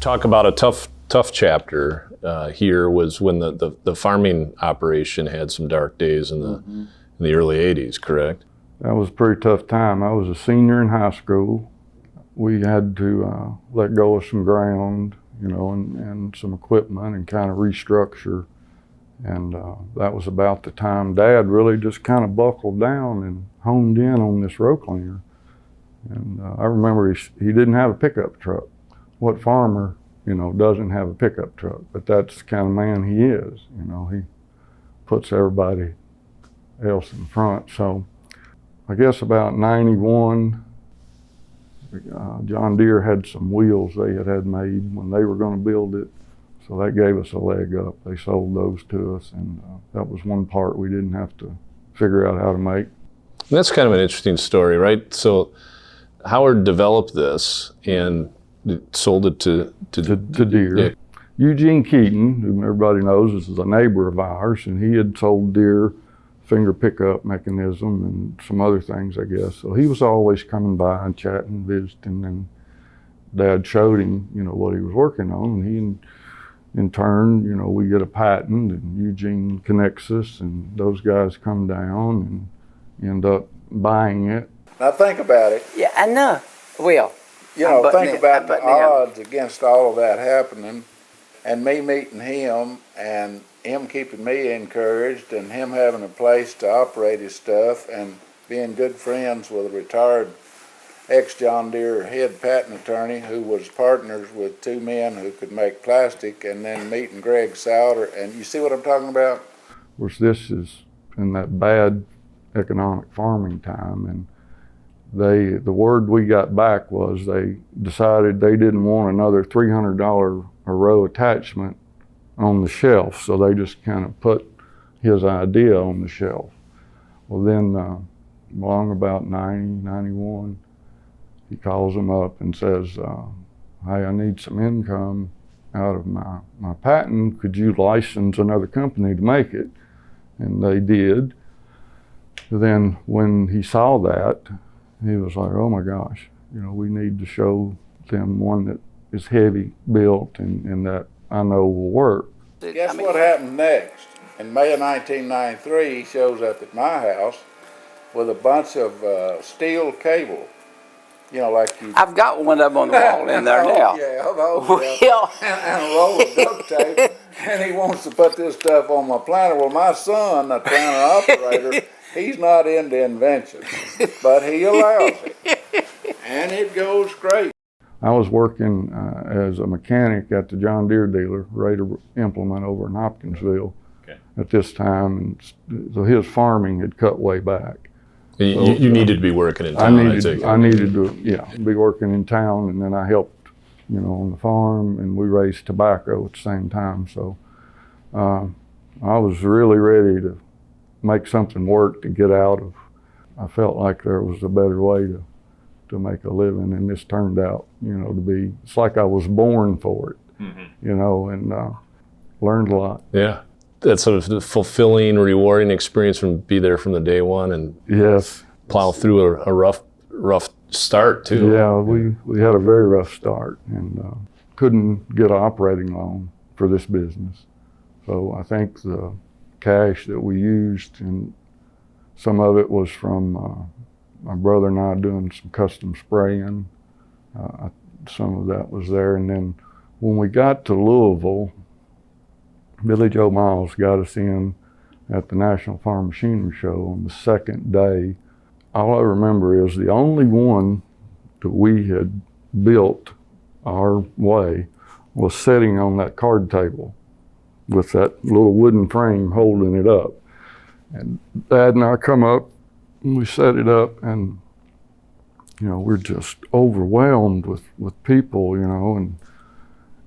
talk about a tough chapter here was when the farming operation had some dark days in the early 80s, correct? That was a pretty tough time. I was a senior in high school. We had to let go of some ground, and some equipment and kind of restructure. And that was about the time Dad really just kind of buckled down and honed in on this row cleaner. And I remember he didn't have a pickup truck. What farmer, doesn't have a pickup truck? But that's the kind of man he is. He puts everybody else in front. So I guess about 91, John Deere had some wheels they had made when they were going to build it. So that gave us a leg up. They sold those to us, and that was one part we didn't have to figure out how to make. And that's kind of an interesting story, right? So Howard developed this and sold it to Deere. Yeah. Eugene Keaton, whom everybody knows, is a neighbor of ours, and he had sold Deere finger pickup mechanism and some other things, I guess. So he was always coming by and chatting, visiting, and Dad showed him, what he was working on, and he, in turn, we get a patent, and Eugene connects us, and those guys come down and end up buying it. Now think about it. Yeah, I know. Will. Think about the odds against all of that happening, and me meeting him, and him keeping me encouraged, and him having a place to operate his stuff, and being good friends with a retired ex-John Deere head patent attorney who was partners with two men who could make plastic, and then meeting Greg Souter. And you see what I'm talking about? Of course, this is in that bad economic farming time, and the word we got back was they decided they didn't want another $300 a row attachment on the shelf, so they just kind of put his idea on the shelf. Well, then along about 90, 91, he calls them up and says, hey, I need some income out of my patent. Could you license another company to make it? And they did. Then when he saw that, he was like, oh my gosh, we need to show them one that is heavy built and that I know will work. Guess what happened next? In May of 1993, he shows up at my house with a bunch of steel cable. Like you... I've got one of them on the wall in there now. And a roll of duct tape. And he wants to put this stuff on my planter. Well, my son, the planter operator, he's not into invention, but he allows it. And it goes great. I was working as a mechanic at the John Deere dealer, Raider Implement over in Hopkinsville at this time. And so his farming had cut way back. You needed to be working in town. I needed to be working in town, and then I helped, on the farm, and we raised tobacco at the same time. So I was really ready to make something work to get out of. I felt like there was a better way to make a living, and this turned out, to be. It's like I was born for it, and learned a lot. Yeah. That's sort of the fulfilling, rewarding experience from the day one, and yes, plow through a rough start too. Yeah, we had a very rough start and couldn't get an operating loan for this business. So I think the cash that we used, and some of it was from my brother and I doing some custom spraying. Some of that was there, and then when we got to Louisville, Billy Joe Miles got us in at the National Farm Machinery Show on the second day. All I remember is the only one that we had built our way was sitting on that card table with that little wooden frame holding it up. And Dad and I come up and we set it up, and we're just overwhelmed with people, and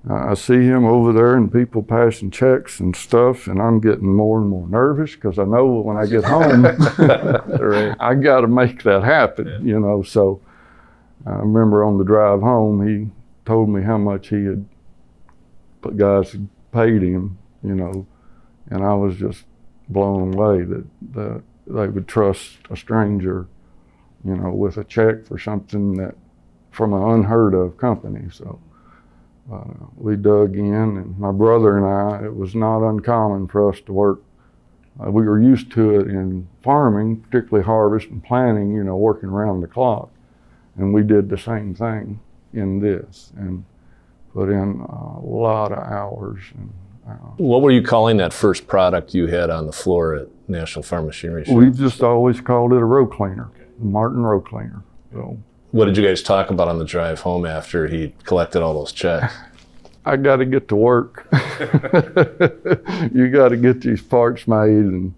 I see him over there and people passing checks and stuff, and I'm getting more and more nervous because I know when I get home, I got to make that happen, So I remember on the drive home, he told me how much the guys had paid him, and I was just blown away that they would trust a stranger, with a check for something that from an unheard of company. So We dug in, and my brother and I, it was not uncommon for us to work. We were used to it in farming, particularly harvest and planting, you know, working around the clock. And we did the same thing in this and put in a lot of hours. And What were you calling that first product you had on the floor at National Farm Machinery Show? we just always called it a row cleaner, Martin row cleaner. So What did you guys talk about on the drive home after he collected all those checks? I got to get to work. You got to get these parts made, and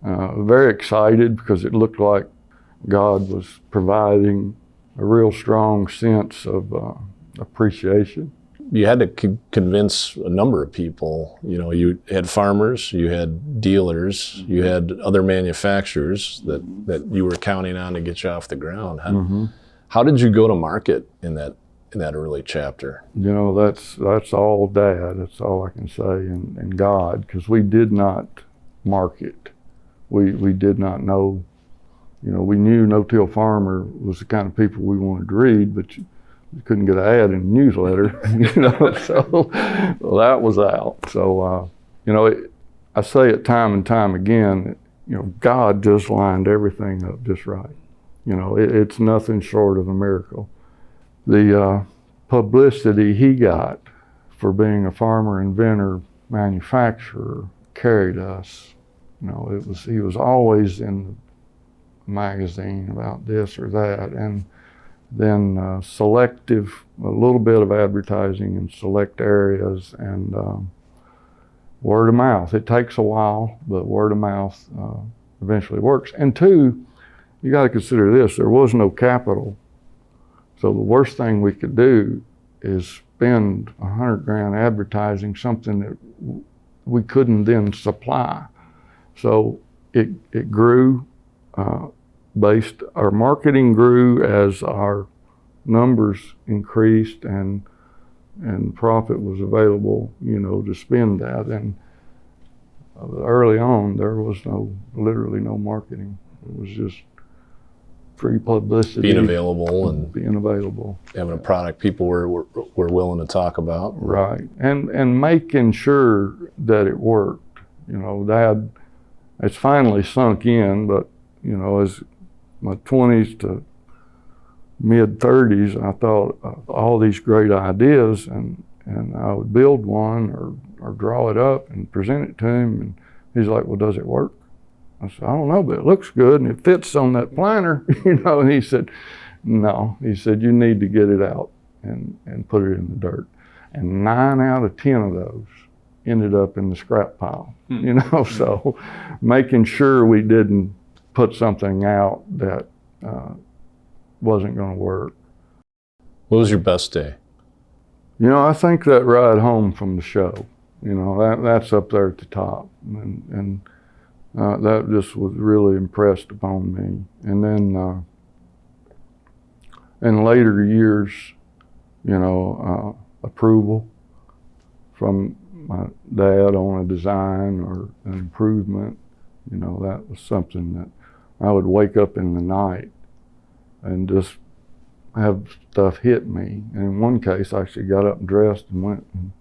very excited because it looked like God was providing a real strong sense of appreciation. You had to convince a number of people. You know, you had farmers, you had dealers, you had other manufacturers that you were counting on to get you off the ground. How did you go to market in that early chapter? You know, that's all Dad. That's all I can say, and God, because we did not market. We did not know. You know, we knew No-Till Farmer was the kind of people we wanted to read, but you couldn't get an ad in the newsletter. You know, so well, that was out. So you know, I say it time and time again. You know, God just lined everything up just right. You know, it's nothing short of a miracle. The publicity he got for being a farmer, inventor, manufacturer carried us. You know, he was always in the magazine about this or that, and then a little bit of advertising in select areas, and word of mouth. It takes a while, but word of mouth eventually works. And two, you got to consider this: there was no capital. So the worst thing we could do is spend $100,000 advertising something that we couldn't then supply. So it grew our marketing grew as our numbers increased and profit was available, you know, to spend that. And early on, there was literally no marketing. It was just free publicity. Being available and having a product people were willing to talk about. Right, and making sure that it worked. You know, Dad, it's finally sunk in, but you know, as my 20s to mid 30s, I thought all these great ideas, and I would build one or draw it up and present it to him, and he's like, "Well, does it work?" I said, "I don't know, but it looks good and it fits on that planter," you know. And he said, "No," he said, "you need to get it out and put it in the dirt." And 9 out of 10 of those ended up in the scrap pile, you know. So making sure we didn't put something out that wasn't going to work. What was your best day? You know, I think that ride home from the show, you know, that's up there at the top, and that just was really impressed upon me. And then in later years, you know, approval from my dad on a design or an improvement, you know, that was something that I would wake up in the night and just have stuff hit me. And in one case, I actually got up and dressed and went and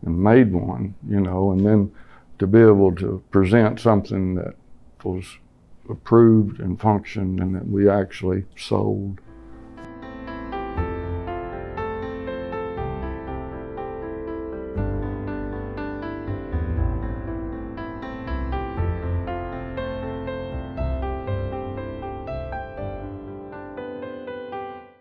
made one, you know, and then to be able to present something that was approved and functioned and that we actually sold